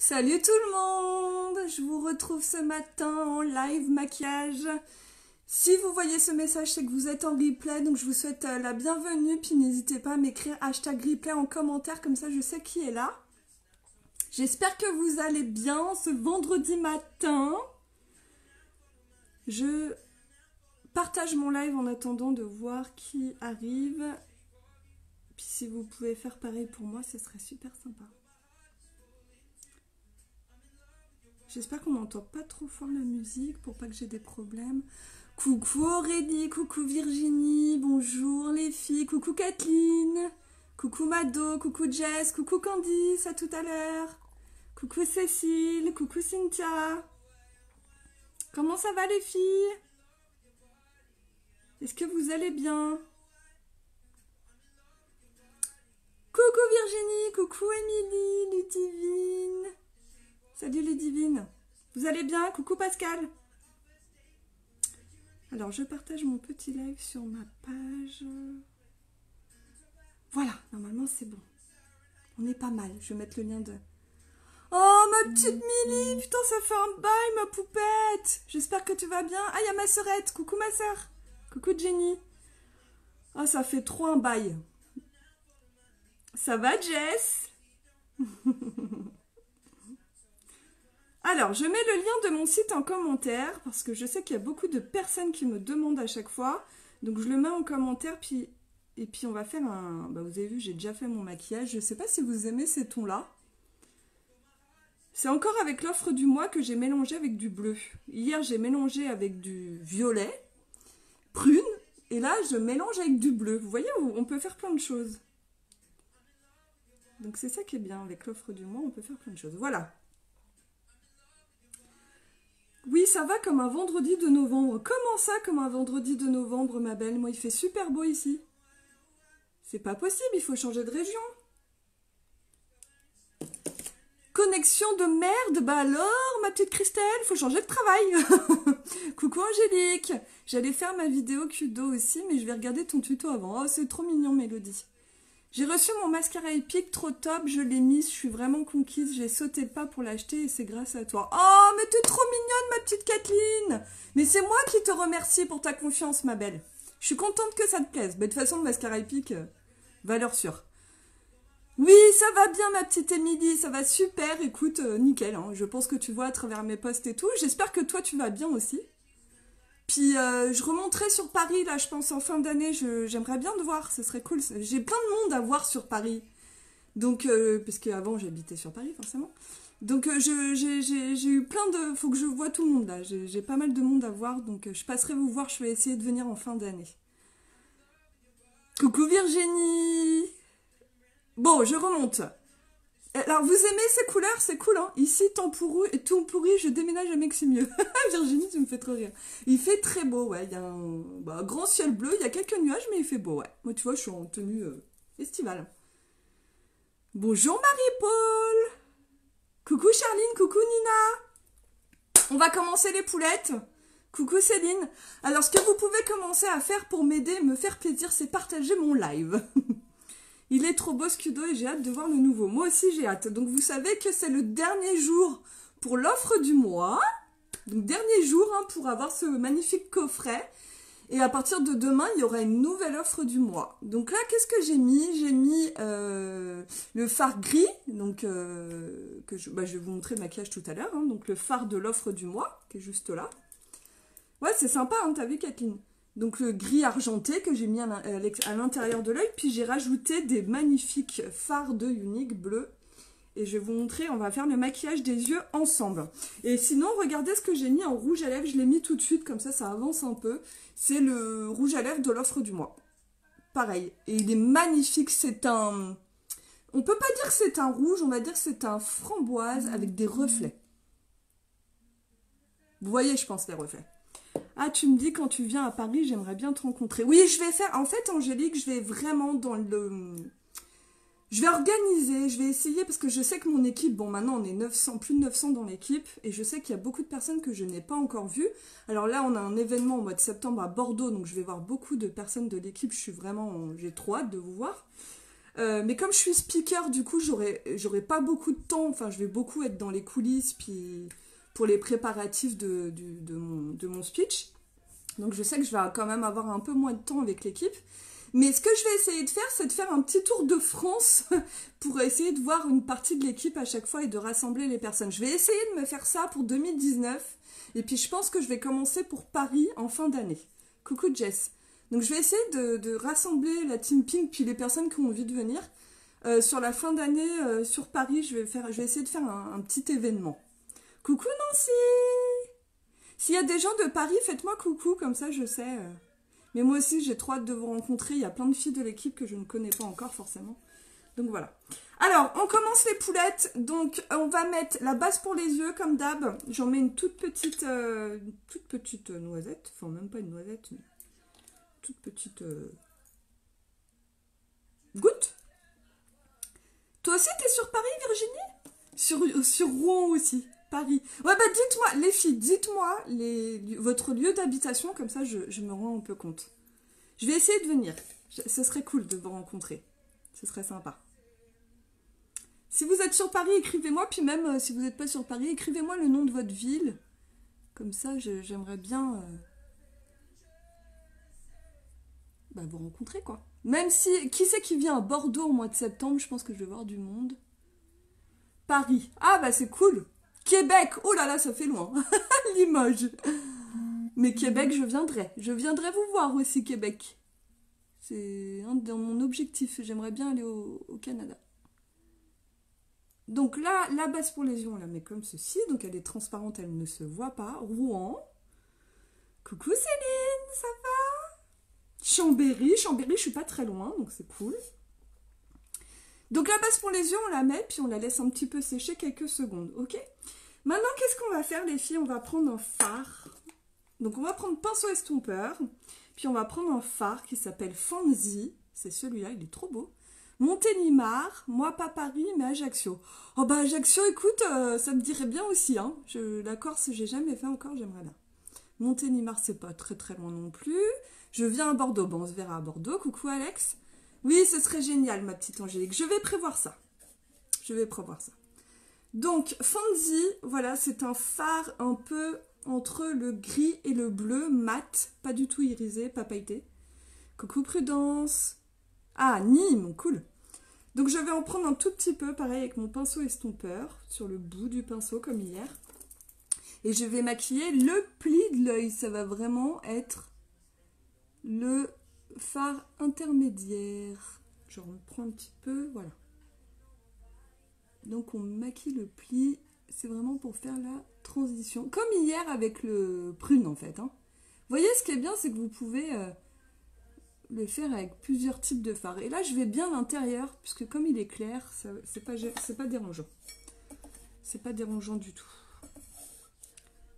Salut tout le monde, je vous retrouve ce matin en live maquillage. Si vous voyez ce message, c'est que vous êtes en replay, donc je vous souhaite la bienvenue. Puis n'hésitez pas à m'écrire hashtag replay en commentaire, comme ça je sais qui est là. J'espère que vous allez bien ce vendredi matin. Je partage mon live en attendant de voir qui arrive. Puis si vous pouvez faire pareil pour moi, ce serait super sympa. J'espère qu'on n'entend pas trop fort la musique pour pas que j'ai des problèmes. Coucou Aurélie, coucou Virginie, bonjour les filles, coucou Kathleen, coucou Mado, coucou Jess, coucou Candice, à tout à l'heure. Coucou Cécile, coucou Cynthia. Comment ça va les filles? Est-ce que vous allez bien? Coucou Virginie, coucou Émilie, Ludivine. Salut Ludivine. Vous allez bien? Coucou Pascal. Alors je partage mon petit live sur ma page. Voilà, normalement c'est bon. On est pas mal. Je vais mettre le lien de... Oh ma petite Milly, putain ça fait un bail ma poupette. J'espère que tu vas bien. Ah il y a ma sœurette, coucou ma sœur. Coucou Jenny. Oh ça fait trop un bail. Ça va Jess? Alors je mets le lien de mon site en commentaire parce que je sais qu'il y a beaucoup de personnes qui me demandent à chaque fois. Donc je le mets en commentaire et puis on va faire un... Bah, vous avez vu j'ai déjà fait mon maquillage. Je ne sais pas si vous aimez ces tons là. C'est encore avec l'offre du mois que j'ai mélangé avec du bleu. Hier, j'ai mélangé avec du violet, prune, et là, je mélange avec du bleu. Vous voyez, on peut faire plein de choses. Donc, c'est ça qui est bien. Avec l'offre du mois, on peut faire plein de choses. Voilà. Oui, ça va comme un vendredi de novembre. Comment ça, comme un vendredi de novembre, ma belle? Moi, il fait super beau ici. C'est pas possible, il faut changer de région. Connexion de merde, bah alors, ma petite Christelle, faut changer de travail. Coucou Angélique, j'allais faire ma vidéo Kudo aussi, mais je vais regarder ton tuto avant. Oh, c'est trop mignon, Mélodie. J'ai reçu mon mascara épique, trop top, je l'ai mise, je suis vraiment conquise, j'ai sauté le pas pour l'acheter et c'est grâce à toi. Oh, mais t'es trop mignonne, ma petite Kathleen. Mais c'est moi qui te remercie pour ta confiance, ma belle. Je suis contente que ça te plaise. Mais de toute façon, le mascara épique, valeur sûre. Oui, ça va bien ma petite Émilie, ça va super, écoute, nickel, hein. Je pense que tu vois à travers mes posts et tout, j'espère que toi tu vas bien aussi. Puis je remonterai sur Paris, là je pense en fin d'année, j'aimerais bien te voir, ce serait cool, j'ai plein de monde à voir sur Paris. Donc, parce qu'avant j'habitais sur Paris forcément. Donc j'ai eu plein de... Faut que je vois tout le monde là, j'ai pas mal de monde à voir, donc je passerai vous voir, je vais essayer de venir en fin d'année. Coucou Virginie. Bon, je remonte. Alors, vous aimez ces couleurs? C'est cool, hein? Ici, temps pourri, je déménage à mec, c'est mieux. Virginie, tu me fais trop rire. Il fait très beau, ouais. Il y a un grand ciel bleu, il y a quelques nuages, mais il fait beau, ouais. Moi, tu vois, je suis en tenue estivale. Bonjour Marie-Paul. Coucou Charline, coucou Nina. On va commencer les poulettes. Coucou Céline. Alors, ce que vous pouvez commencer à faire pour m'aider et me faire plaisir, c'est partager mon live. Il est trop beau ce Kudo et j'ai hâte de voir le nouveau. Moi aussi j'ai hâte. Donc vous savez que c'est le dernier jour pour l'offre du mois. Donc dernier jour hein, pour avoir ce magnifique coffret. Et à partir de demain, il y aura une nouvelle offre du mois. Donc là, qu'est-ce que j'ai mis? J'ai mis le fard gris. Donc je vais vous montrer le maquillage tout à l'heure. Hein, donc le fard de l'offre du mois qui est juste là. Ouais, c'est sympa, hein, t'as vu Kathleen? Donc le gris argenté que j'ai mis à l'intérieur de l'œil. Puis j'ai rajouté des magnifiques fards de Unique bleu. Et je vais vous montrer, on va faire le maquillage des yeux ensemble. Et sinon, regardez ce que j'ai mis en rouge à lèvres. Je l'ai mis tout de suite, comme ça avance un peu. C'est le rouge à lèvres de l'offre du mois. Pareil. Et il est magnifique. C'est un... On peut pas dire que c'est un rouge, on va dire que c'est un framboise avec des reflets. Vous voyez, je pense, les reflets. Ah, tu me dis quand tu viens à Paris, j'aimerais bien te rencontrer. Oui, je vais faire... En fait, Angélique, je vais vraiment dans le... Je vais organiser, je vais essayer, parce que je sais que mon équipe... Bon, maintenant, on est 900, plus de 900 dans l'équipe, et je sais qu'il y a beaucoup de personnes que je n'ai pas encore vues. Alors là, on a un événement au mois de septembre à Bordeaux, donc je vais voir beaucoup de personnes de l'équipe. Je suis vraiment... J'ai trop hâte de vous voir. Mais comme je suis speaker, du coup, j'aurai pas beaucoup de temps. Enfin, je vais beaucoup être dans les coulisses, puis pour les préparatifs de mon speech. Donc je sais que je vais quand même avoir un peu moins de temps avec l'équipe. Mais ce que je vais essayer de faire, c'est de faire un petit tour de France pour essayer de voir une partie de l'équipe à chaque fois et de rassembler les personnes. Je vais essayer de me faire ça pour 2019. Et puis je pense que je vais commencer pour Paris en fin d'année. Coucou Jess. Donc je vais essayer de rassembler la team Pink puis les personnes qui ont envie de venir. Sur la fin d'année, sur Paris, je vais essayer de faire un petit événement. Coucou Nancy! S'il y a des gens de Paris, faites-moi coucou, comme ça je sais. Mais moi aussi, j'ai trop hâte de vous rencontrer. Il y a plein de filles de l'équipe que je ne connais pas encore forcément. Donc voilà. Alors, on commence les poulettes. Donc, on va mettre la base pour les yeux, comme d'hab. J'en mets une toute petite noisette. Enfin, même pas une noisette, mais toute petite goutte. Toi aussi, t'es sur Paris, Virginie? Sur Rouen aussi. Paris. Ouais, bah dites-moi, les filles, dites-moi votre lieu d'habitation, comme ça je me rends un peu compte. Je vais essayer de venir. Ce serait cool de vous rencontrer. Ce serait sympa. Si vous êtes sur Paris, écrivez-moi, puis même si vous n'êtes pas sur Paris, écrivez-moi le nom de votre ville. Comme ça, j'aimerais bien vous rencontrer, quoi. Même si, qui c'est qui vient à Bordeaux au mois de septembre? Je pense que je vais voir du monde. Paris. Ah, bah c'est cool. Québec, oh là là, ça fait loin. Limoges. Mais Québec, je viendrai. Je viendrai vous voir aussi, Québec. C'est un de mon objectif. J'aimerais bien aller au Canada. Donc là, la base pour les yeux, on la met comme ceci. Donc elle est transparente, elle ne se voit pas. Rouen. Coucou Céline, ça va? Chambéry, je suis pas très loin, donc c'est cool. Donc la base pour les yeux, on la met, puis on la laisse un petit peu sécher quelques secondes, ok? Maintenant, qu'est-ce qu'on va faire, les filles? On va prendre un fard. Donc on va prendre pinceau estompeur, puis on va prendre un fard qui s'appelle Fancy. C'est celui-là, il est trop beau. Montélimar, moi pas Paris, mais Ajaccio. Oh bah Ajaccio, écoute, ça me dirait bien aussi, hein. La Corse, j'ai jamais fait encore, j'aimerais bien. Montélimar, c'est pas très très loin non plus. Je viens à Bordeaux, bon on se verra à Bordeaux. Coucou Alex. Oui, ce serait génial, ma petite Angélique. Je vais prévoir ça. Donc, Fancy, voilà, c'est un fard un peu entre le gris et le bleu, mat, pas du tout irisé, pas pailleté. Coucou Prudence. Ah, Nîmes, cool. Donc, je vais en prendre un tout petit peu, pareil, avec mon pinceau estompeur, sur le bout du pinceau, comme hier. Et je vais maquiller le pli de l'œil. Ça va vraiment être le fard intermédiaire. Je reprends un petit peu, voilà. Donc on maquille le pli, c'est vraiment pour faire la transition. Comme hier avec le prune en fait. Hein. Vous voyez, ce qui est bien, c'est que vous pouvez le faire avec plusieurs types de fards. Et là, je vais bien l'intérieur, puisque comme il est clair, c'est pas dérangeant. C'est pas dérangeant du tout.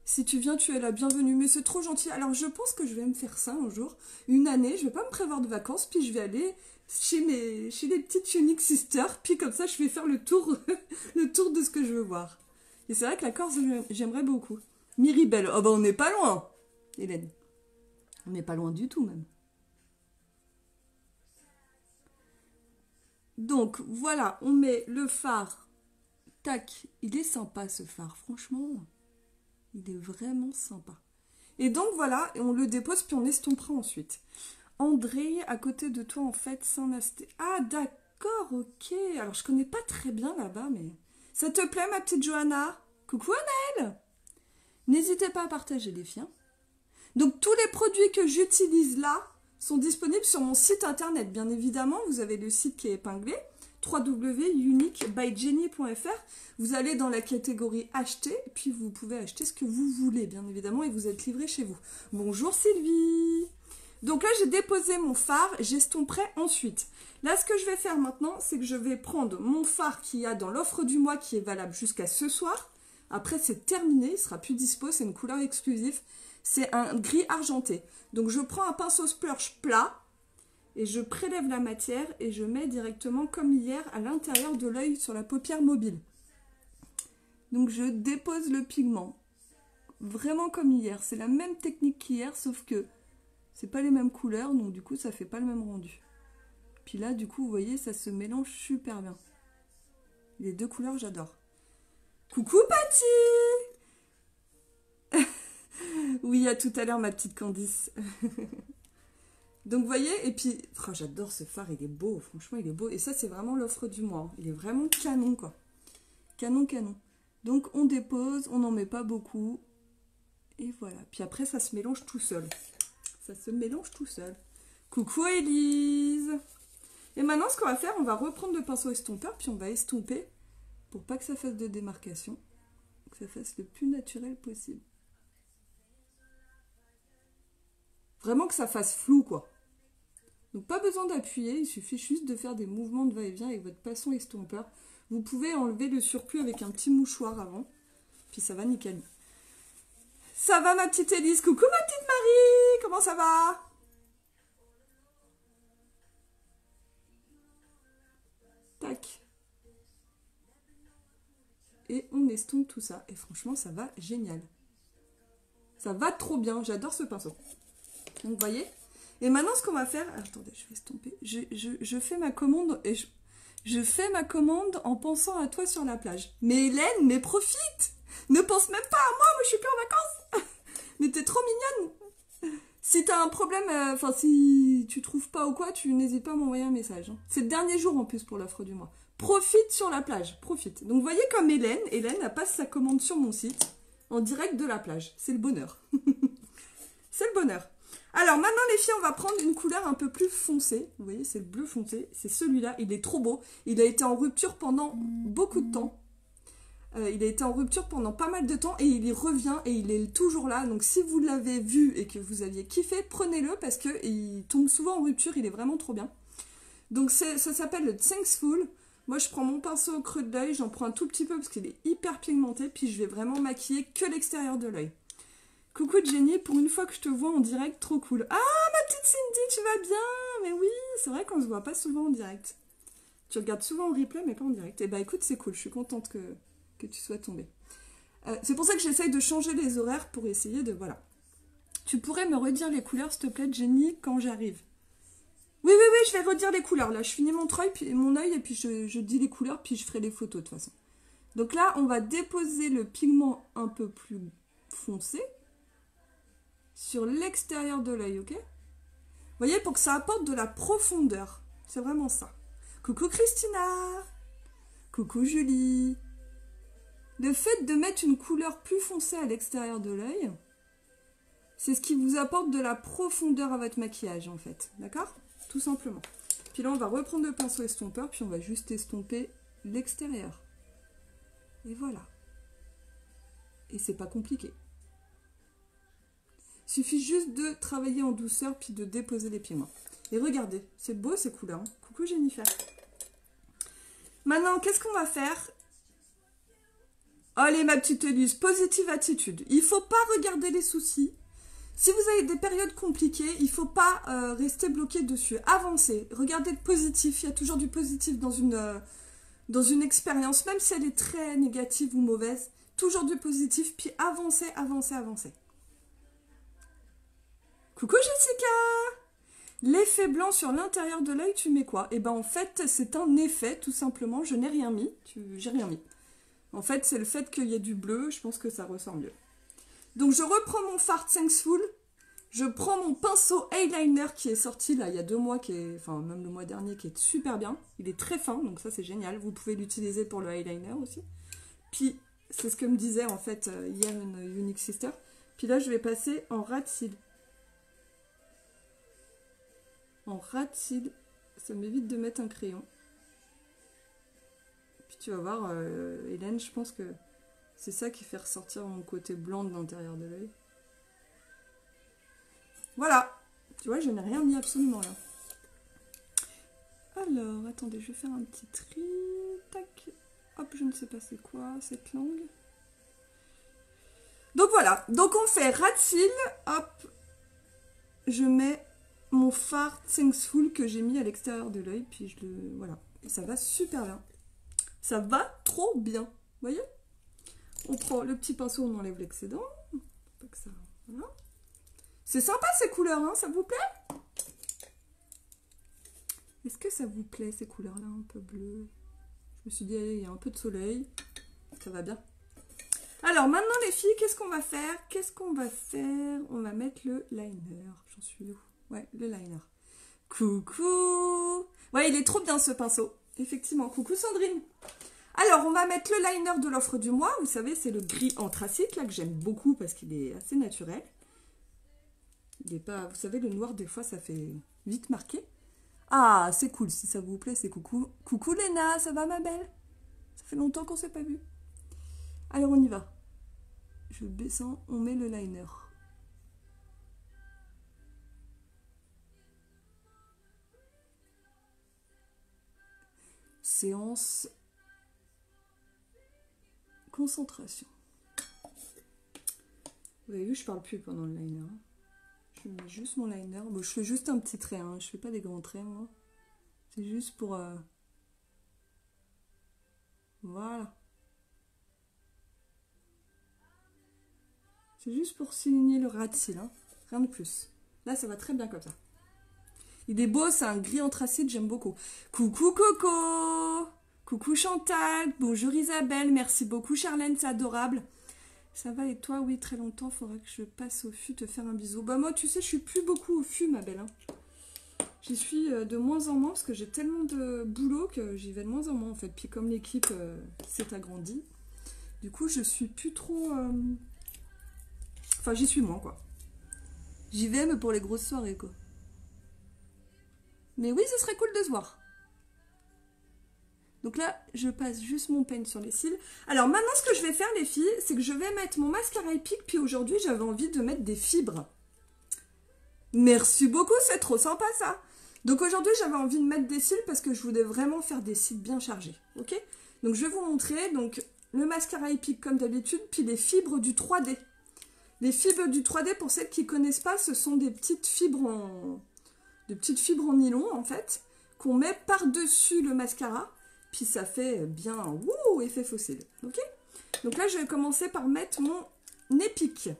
Si tu viens, tu es la bienvenue. Mais c'est trop gentil. Alors, je pense que je vais me faire ça un jour. Une année, je vais pas me prévoir de vacances, puis je vais aller chez les petites Unique Sisters. Puis comme ça, je vais faire le tour, le tour de ce que je veux voir. Et c'est vrai que la Corse, j'aimerais beaucoup. Miribel, oh bah on n'est pas loin, Hélène. On n'est pas loin du tout, même. Donc, voilà, on met le fard. Tac, il est sympa, ce fard, franchement. Il est vraiment sympa. Et donc voilà, et on le dépose puis on estompera ensuite. André, à côté de toi en fait, Saint-Nasté. Ah d'accord, ok. Alors je connais pas très bien là-bas, mais... Ça te plaît ma petite Johanna? Coucou Annelle. N'hésitez pas à partager les filles. Donc tous les produits que j'utilise là sont disponibles sur mon site internet. Bien évidemment, vous avez le site qui est épinglé. www.uniquebyjenny.fr. Vous allez dans la catégorie acheter, puis vous pouvez acheter ce que vous voulez, bien évidemment, et vous êtes livré chez vous. Bonjour Sylvie. Donc là, j'ai déposé mon fard, j'estomperai ensuite. Là, ce que je vais faire maintenant, c'est que je vais prendre mon fard qu'il y a dans l'offre du mois, qui est valable jusqu'à ce soir. Après, c'est terminé, il ne sera plus dispo, c'est une couleur exclusive. C'est un gris argenté. Donc, je prends un pinceau splurge plat, et je prélève la matière et je mets directement comme hier à l'intérieur de l'œil sur la paupière mobile. Donc je dépose le pigment. Vraiment comme hier. C'est la même technique qu'hier, sauf que c'est pas les mêmes couleurs, donc du coup ça fait pas le même rendu. Puis là, du coup, vous voyez, ça se mélange super bien. Les deux couleurs, j'adore. Coucou, Patty! Oui, à tout à l'heure, ma petite Candice. Donc, vous voyez, et puis, oh, j'adore ce phare, il est beau, franchement, il est beau. Et ça, c'est vraiment l'offre du mois. Il est vraiment canon, quoi. Canon, canon. Donc, on dépose, on n'en met pas beaucoup. Et voilà. Puis après, ça se mélange tout seul. Ça se mélange tout seul. Coucou, Élise! Et maintenant, ce qu'on va faire, on va reprendre le pinceau estompeur, puis on va estomper pour pas que ça fasse de démarcation. Que ça fasse le plus naturel possible. Vraiment que ça fasse flou, quoi. Donc pas besoin d'appuyer, il suffit juste de faire des mouvements de va-et-vient avec votre pinceau estompeur. Vous pouvez enlever le surplus avec un petit mouchoir avant, puis ça va nickel. Ça va ma petite Élise? Coucou ma petite Marie, comment ça va? Tac. Et on estompe tout ça, et franchement ça va génial. Ça va trop bien, j'adore ce pinceau. Donc vous voyez. Et maintenant ce qu'on va faire, attendez, je vais estomper. Je fais ma commande et je fais ma commande en pensant à toi sur la plage. Mais Hélène, mais profite! Ne pense même pas à moi je suis plus en vacances. Mais t'es trop mignonne. Si t'as un problème, enfin si tu trouves pas ou quoi, tu n'hésites pas à m'envoyer un message. Hein. C'est le dernier jour en plus pour l'offre du mois. Profite sur la plage, profite. Donc vous voyez comme Hélène elle passe sa commande sur mon site en direct de la plage. C'est le bonheur. C'est le bonheur. Alors maintenant les filles, on va prendre une couleur un peu plus foncée. Vous voyez, c'est le bleu foncé. C'est celui-là, il est trop beau. Il a été en rupture pendant beaucoup de temps. Il a été en rupture pendant pas mal de temps et il y revient et il est toujours là. Donc si vous l'avez vu et que vous aviez kiffé, prenez-le parce qu'il tombe souvent en rupture, il est vraiment trop bien. Donc ça s'appelle le Thankful. Moi je prends mon pinceau au creux de l'œil, j'en prends un tout petit peu parce qu'il est hyper pigmenté, puis je vais vraiment maquiller que l'extérieur de l'œil. Coucou Jenny, pour une fois que je te vois en direct, trop cool. Ah ma petite Cindy, tu vas bien? Mais oui, c'est vrai qu'on se voit pas souvent en direct. Tu regardes souvent en replay mais pas en direct. Et bah écoute, c'est cool, je suis contente que tu sois tombée. C'est pour ça que j'essaye de changer les horaires pour essayer de... Voilà. Tu pourrais me redire les couleurs, s'il te plaît, Jenny, quand j'arrive? Oui, je vais redire les couleurs. Là, je finis mon œil et puis je dis les couleurs, puis je ferai les photos de toute façon. Donc là, on va déposer le pigment un peu plus foncé sur l'extérieur de l'œil, ok? Vous voyez, pour que ça apporte de la profondeur. C'est vraiment ça. Coucou Christina! Coucou Julie! Le fait de mettre une couleur plus foncée à l'extérieur de l'œil, c'est ce qui vous apporte de la profondeur à votre maquillage, en fait. D'accord? Tout simplement. Puis là, on va reprendre le pinceau estompeur, puis on va juste estomper l'extérieur. Et voilà. Et c'est pas compliqué. Il suffit juste de travailler en douceur, puis de déposer les pigments. Et regardez, c'est beau ces couleurs. Hein. Coucou Jennifer. Maintenant, qu'est-ce qu'on va faire? Allez ma petite Élise, positive attitude. Il ne faut pas regarder les soucis. Si vous avez des périodes compliquées, il ne faut pas rester bloqué dessus. Avancez, regardez le positif. Il y a toujours du positif dans une expérience, même si elle est très négative ou mauvaise. Toujours du positif, puis avancez, avancez, avancez. Coucou Jessica! L'effet blanc sur l'intérieur de l'œil, tu mets quoi? Eh ben en fait, c'est un effet, tout simplement. Je n'ai rien mis. J'ai rien mis. En fait, c'est le fait qu'il y ait du bleu, je pense que ça ressort mieux. Donc, je reprends mon fard Thankful. Je prends mon pinceau eyeliner qui est sorti là il y a 2 mois, enfin même le mois dernier, qui est super bien. Il est très fin, donc ça c'est génial. Vous pouvez l'utiliser pour le eyeliner aussi. Puis, c'est ce que me disait en fait hier une Unique Sister. Puis là, je vais passer en ras de cils. En ras de cils, ça m'évite de mettre un crayon. Puis tu vas voir, Hélène, je pense que c'est ça qui fait ressortir mon côté blanc de l'intérieur de l'œil. Voilà. Tu vois, je n'ai rien mis absolument là. Alors, attendez, je vais faire un petit tri. Tac. Hop, je ne sais pas c'est quoi cette langue. Donc voilà. Donc on fait ras de cils. Hop. Je mets mon fard Thankful que j'ai mis à l'extérieur de l'œil. Puis je le... Voilà. Et ça va super bien. Ça va trop bien. Vous voyez? On prend le petit pinceau, on enlève l'excédent. Voilà. C'est sympa ces couleurs, hein, ça vous plaît? Est-ce que ça vous plaît ces couleurs-là un peu bleues? Je me suis dit, allez, il y a un peu de soleil. Ça va bien. Alors maintenant les filles, qu'est-ce qu'on va faire? On va mettre le liner. J'en suis où? Ouais, le liner. Coucou! Ouais, il est trop bien ce pinceau. Effectivement, coucou Sandrine. Alors, on va mettre le liner de l'offre du mois. Vous savez, c'est le gris anthracite, là, que j'aime beaucoup parce qu'il est assez naturel. Il est pas... Vous savez, le noir, des fois, ça fait vite marquer. Ah, c'est cool. Si ça vous plaît, c'est coucou. Coucou Léna, ça va ma belle? Ça fait longtemps qu'on s'est pas vu. Alors, on y va. Je descends, on met le liner. Séance concentration. Vous avez vu, je parle plus pendant le liner. Je mets juste mon liner. Bon, je fais juste un petit trait, hein. Je fais pas des grands traits, moi. C'est juste pour... Voilà. C'est juste pour souligner le ras de cils, hein. Rien de plus. Là, ça va très bien comme ça. Il est beau, c'est un gris anthracite, j'aime beaucoup. Coucou Coco! Coucou Chantal! Bonjour Isabelle, merci beaucoup Charlène, c'est adorable. Ça va et toi? Oui, très longtemps, faudra que je passe au fût te faire un bisou. Bah moi, tu sais, je suis plus beaucoup au fût, ma belle. Hein. J'y suis de moins en moins parce que j'ai tellement de boulot que j'y vais de moins en moins en fait. Puis comme l'équipe s'est agrandie, du coup, je suis plus trop... Enfin, j'y suis moins, quoi. J'y vais, mais pour les grosses soirées, quoi. Mais oui, ce serait cool de se voir. Donc là, je passe juste mon peigne sur les cils. Alors maintenant, ce que je vais faire, les filles, c'est que je vais mettre mon mascara épique. Puis aujourd'hui, j'avais envie de mettre des fibres. Merci beaucoup, c'est trop sympa ça. Donc aujourd'hui, j'avais envie de mettre des cils parce que je voulais vraiment faire des cils bien chargés. Ok? Donc je vais vous montrer donc le mascara épique comme d'habitude, puis les fibres du 3D. Les fibres du 3D, pour celles qui ne connaissent pas, ce sont des petites fibres en nylon en fait, qu'on met par-dessus le mascara. Puis ça fait bien wouh, effet fossile. Ok? Donc là, je vais commencer par mettre mon épique.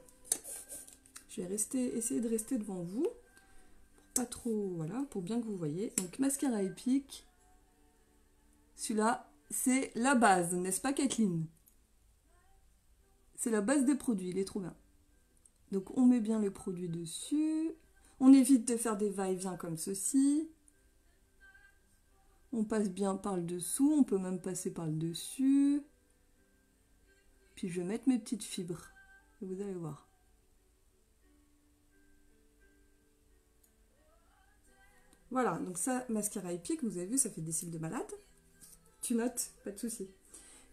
Je vais essayer de rester devant vous. Pour pas trop, voilà, pour bien que vous voyez. Donc mascara épique. Celui-là, c'est la base, n'est-ce pas Kathleen? C'est la base des produits, il est trop bien. Donc on met bien le produit dessus. On évite de faire des va-et-vient comme ceci. On passe bien par le dessous, on peut même passer par le dessus. Puis je vais mettre mes petites fibres. Vous allez voir. Voilà, donc ça, mascara épique, vous avez vu, ça fait des cils de malade. Tu notes, pas de souci.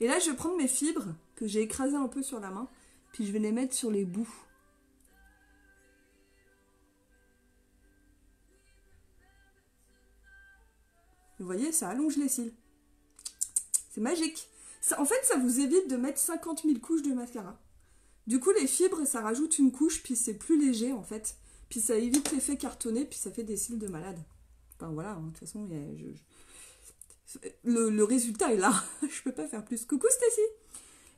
Et là, je vais prendre mes fibres que j'ai écrasées un peu sur la main, puis je vais les mettre sur les bouts. Vous voyez, ça allonge les cils. C'est magique. Ça, en fait, ça vous évite de mettre 50 000 couches de mascara. Du coup, les fibres, ça rajoute une couche, puis c'est plus léger, en fait. Puis ça évite l'effet cartonné, puis ça fait des cils de malade. Enfin, voilà, hein, de toute façon, le résultat est là. Je peux pas faire plus. Coucou, Stacy.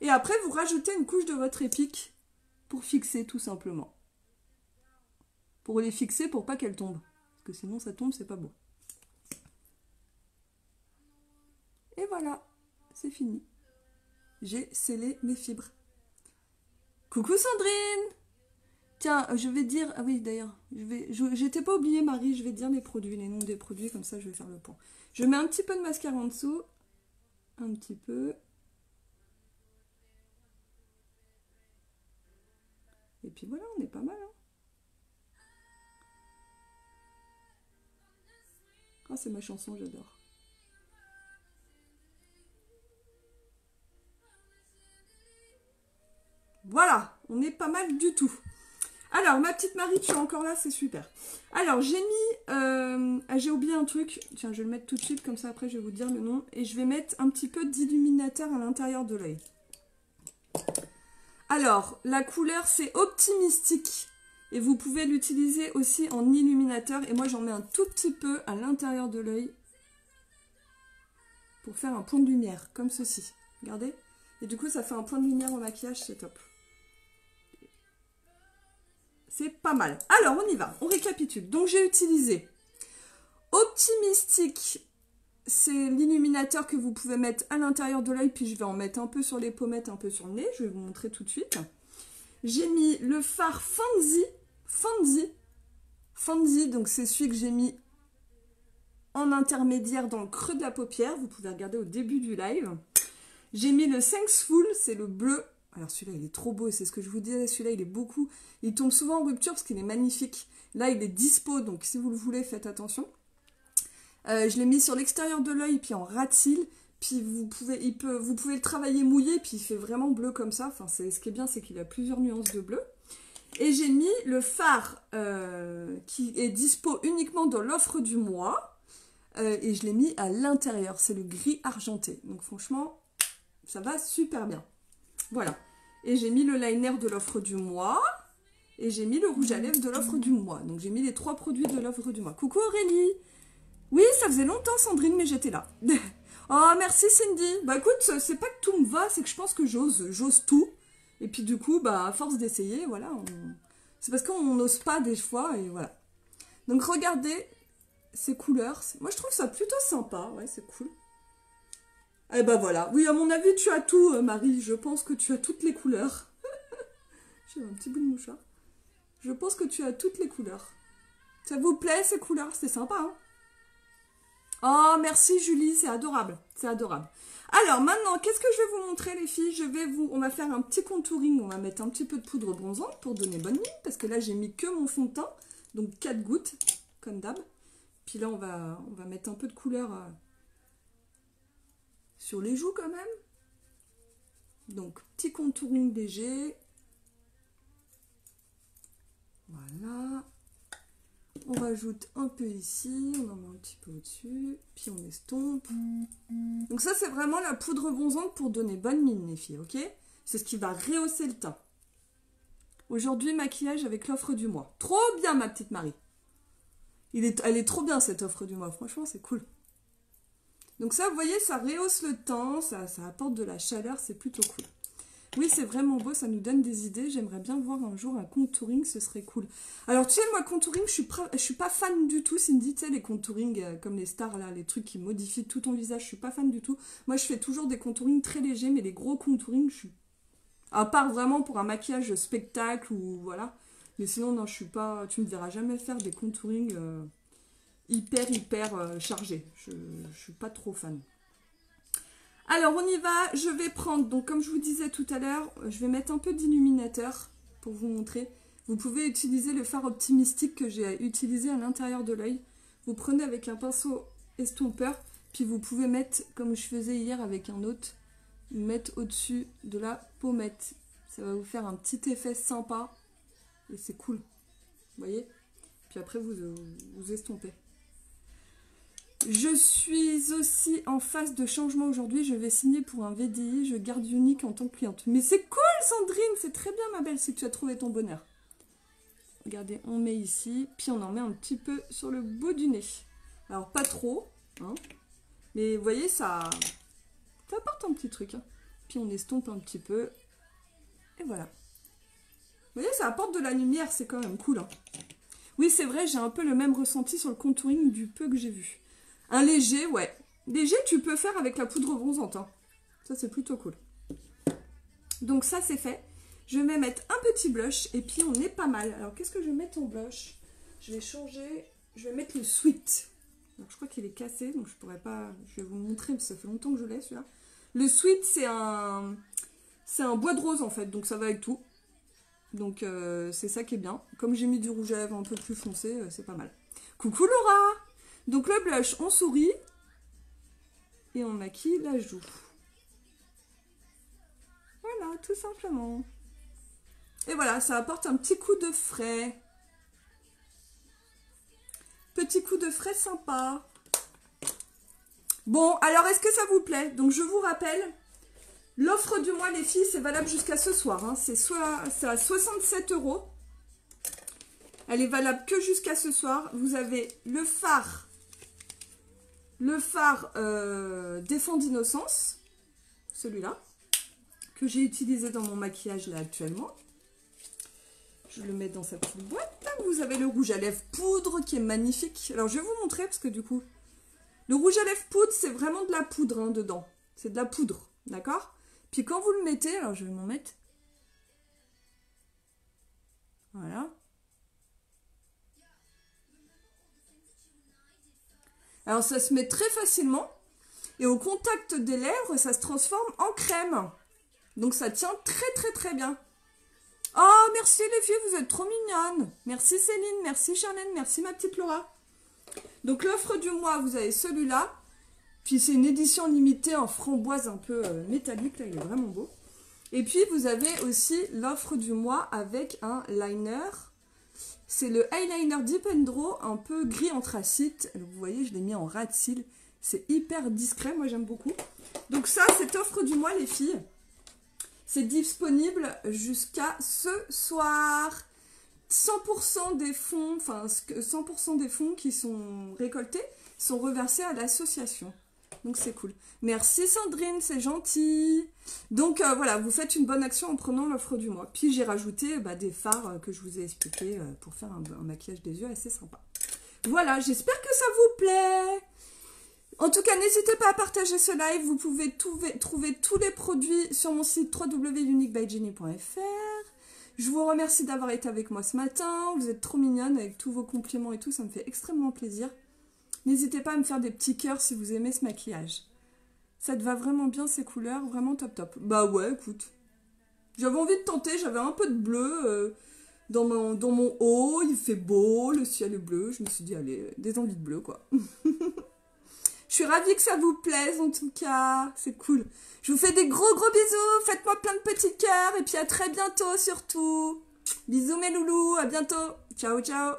Et après, vous rajoutez une couche de votre épique pour fixer, tout simplement. Pour les fixer, pour pas qu'elles tombent. Parce que sinon, ça tombe, c'est pas beau. Et voilà, c'est fini. J'ai scellé mes fibres. Coucou Sandrine! Tiens, je vais dire... Ah oui, d'ailleurs, j'étais pas oublié Marie, je vais dire les produits, les noms des produits, comme ça je vais faire le point. Je mets un petit peu de mascara en dessous. Un petit peu. Et puis voilà, on est pas mal. Hein. Ah, c'est ma chanson, j'adore. Voilà, on est pas mal du tout. Alors, ma petite Marie, tu es encore là, c'est super. Alors, j'ai mis... j'ai oublié un truc. Tiens, je vais le mettre tout de suite, comme ça après je vais vous dire le nom. Et je vais mettre un petit peu d'illuminateur à l'intérieur de l'œil. Alors, la couleur, c'est Optimistique. Et vous pouvez l'utiliser aussi en illuminateur. Et moi, j'en mets un tout petit peu à l'intérieur de l'œil. Pour faire un point de lumière, comme ceci. Regardez. Et du coup, ça fait un point de lumière au maquillage, c'est top. C'est pas mal. Alors, on y va. On récapitule. Donc, j'ai utilisé Optimistique, c'est l'illuminateur que vous pouvez mettre à l'intérieur de l'œil, puis je vais en mettre un peu sur les pommettes, un peu sur le nez, je vais vous montrer tout de suite. J'ai mis le fard Fanzi, donc c'est celui que j'ai mis en intermédiaire dans le creux de la paupière, vous pouvez regarder au début du live. J'ai mis le Thankful, c'est le bleu. Alors celui-là il est trop beau, c'est ce que je vous disais, celui-là il est beaucoup, il tombe souvent en rupture parce qu'il est magnifique. Là il est dispo, donc si vous le voulez faites attention. Je l'ai mis sur l'extérieur de l'œil, puis en ras de cils, puis vous pouvez le travailler mouillé, puis il fait vraiment bleu comme ça. Enfin, ce qui est bien, c'est qu'il a plusieurs nuances de bleu. Et j'ai mis le fard qui est dispo uniquement dans l'offre du mois, et je l'ai mis à l'intérieur, c'est le gris argenté. Donc franchement, ça va super bien. Voilà. Et j'ai mis le liner de l'offre du mois, et j'ai mis le rouge à lèvres de l'offre du mois. Donc j'ai mis les 3 produits de l'offre du mois. Coucou Aurélie! Oui, ça faisait longtemps Sandrine, mais j'étais là. Oh, merci Cindy. Bah écoute, c'est pas que tout me va, c'est que je pense que j'ose tout. Et puis du coup, bah à force d'essayer, voilà. C'est parce qu'on n'ose pas des fois, et voilà. Donc regardez ces couleurs. Moi je trouve ça plutôt sympa, ouais, c'est cool. Et bah voilà. Oui, à mon avis, tu as tout, Marie. Je pense que tu as toutes les couleurs. J'ai un petit bout de mouchoir. Je pense que tu as toutes les couleurs. Ça vous plaît ces couleurs? C'est sympa, hein? Oh, merci Julie, c'est adorable, c'est adorable. Alors maintenant, qu'est-ce que je vais vous montrer les filles? On va faire un petit contouring, on va mettre un petit peu de poudre bronzante pour donner bonne mine, parce que là j'ai mis que mon fond de teint, donc 4 gouttes, comme d'hab. Puis là on va mettre un peu de couleur sur les joues quand même. Donc petit contouring léger. Voilà. On rajoute un peu ici, on en met un petit peu au-dessus, puis on estompe. Donc ça, c'est vraiment la poudre bronzante pour donner bonne mine, les filles, ok? C'est ce qui va rehausser le teint. Aujourd'hui, maquillage avec l'offre du mois. Trop bien, ma petite Marie. Elle est trop bien, cette offre du mois. Franchement, c'est cool. Donc ça, vous voyez, ça rehausse le teint, ça apporte de la chaleur, c'est plutôt cool. Oui, c'est vraiment beau, ça nous donne des idées. J'aimerais bien voir un jour un contouring, ce serait cool. Alors, tu sais, moi, contouring, je suis pas fan du tout, Cindy. Tu sais, les contouring comme les stars, là, les trucs qui modifient tout ton visage, je suis pas fan du tout. Moi, je fais toujours des contouring très légers, mais les gros contouring, je suis... À part vraiment pour un maquillage spectacle ou voilà. Mais sinon, non, je suis pas... Tu me verras jamais faire des contouring hyper chargés. Je suis pas trop fan. Alors, on y va. Je vais prendre, donc comme je vous disais tout à l'heure, je vais mettre un peu d'illuminateur pour vous montrer. Vous pouvez utiliser le fard optimistique que j'ai utilisé à l'intérieur de l'œil. Vous prenez avec un pinceau estompeur, puis vous pouvez mettre, comme je faisais hier avec un autre, mettre au-dessus de la pommette. Ça va vous faire un petit effet sympa et c'est cool. Vous voyez? Puis après, vous estompez. Je suis aussi en phase de changement aujourd'hui. Je vais signer pour un VDI. Je garde Unique en tant que cliente. Mais c'est cool, Sandrine. C'est très bien, ma belle, si tu as trouvé ton bonheur. Regardez, on met ici. Puis on en met un petit peu sur le bout du nez. Alors, pas trop. Hein, mais vous voyez, ça apporte un petit truc. Hein. Puis on estompe un petit peu. Et voilà. Vous voyez, ça apporte de la lumière. C'est quand même cool. Hein. Oui, c'est vrai, j'ai un peu le même ressenti sur le contouring du peu que j'ai vu. Un léger, ouais. Léger, tu peux faire avec la poudre bronzante. Hein. Ça, c'est plutôt cool. Donc ça, c'est fait. Je vais mettre un petit blush et puis on est pas mal. Alors, qu'est-ce que je vais mettre en blush? Je vais changer. Je vais mettre le Sweet. Alors, je crois qu'il est cassé, donc je pourrais pas... Je vais vous le montrer, parce que ça fait longtemps que je l'ai, celui-là. Le Sweet, c'est un bois de rose, en fait, donc ça va avec tout. Donc, c'est ça qui est bien. Comme j'ai mis du rouge à lèvres un peu plus foncé, c'est pas mal. Coucou Laura! Donc le blush, on sourit et on maquille la joue. Voilà, tout simplement. Et voilà, ça apporte un petit coup de frais. Petit coup de frais sympa. Bon, alors est-ce que ça vous plaît? Donc je vous rappelle, l'offre du mois les filles, c'est valable jusqu'à ce soir. Hein. C'est à 67 €. Elle est valable que jusqu'à ce soir. Vous avez le fard Défend d'innocence, celui-là, que j'ai utilisé dans mon maquillage là actuellement. Je le mets dans sa petite boîte. vous avez le rouge à lèvres poudre qui est magnifique. Alors, je vais vous montrer parce que du coup, le rouge à lèvres poudre, c'est vraiment de la poudre hein, dedans. C'est de la poudre, d'accord? Puis quand vous le mettez, alors je vais m'en mettre. Voilà. Alors, ça se met très facilement. Et au contact des lèvres, ça se transforme en crème. Donc, ça tient très, très, très bien. Oh, merci les filles, vous êtes trop mignonnes. Merci Céline, merci Charlène, merci ma petite Laura. Donc l'offre du mois, vous avez celui-là. Puis c'est une édition limitée en framboise un peu métallique, là il est vraiment beau. Et puis vous avez aussi l'offre du mois avec un liner. C'est le eyeliner Dip & Draw, un peu gris anthracite. Vous voyez, je l'ai mis en ras de cils. C'est hyper discret, moi j'aime beaucoup. Donc ça, cette offre du mois les filles. C'est disponible jusqu'à ce soir. 100% des fonds, enfin 100% des fonds qui sont récoltés sont reversés à l'association. Donc c'est cool. Merci Sandrine, c'est gentil. Donc voilà, vous faites une bonne action en prenant l'offre du mois. Puis j'ai rajouté des fards que je vous ai expliqué pour faire un maquillage des yeux assez sympa. Voilà, j'espère que ça vous plaît. En tout cas, n'hésitez pas à partager ce live. Vous pouvez trouver tous les produits sur mon site www.uniquebyjenny.fr. Je vous remercie d'avoir été avec moi ce matin. Vous êtes trop mignonnes avec tous vos compliments et tout. Ça me fait extrêmement plaisir. N'hésitez pas à me faire des petits cœurs si vous aimez ce maquillage. Ça te va vraiment bien ces couleurs. Vraiment top top. Bah ouais, écoute. J'avais envie de tenter. J'avais un peu de bleu dans mon haut. Il fait beau. Le ciel est bleu. Je me suis dit, allez, des envies de bleu quoi. Je suis ravie que ça vous plaise en tout cas, c'est cool. Je vous fais des gros bisous, faites-moi plein de petits cœurs et puis à très bientôt surtout. Bisous mes loulous, à bientôt. Ciao ciao.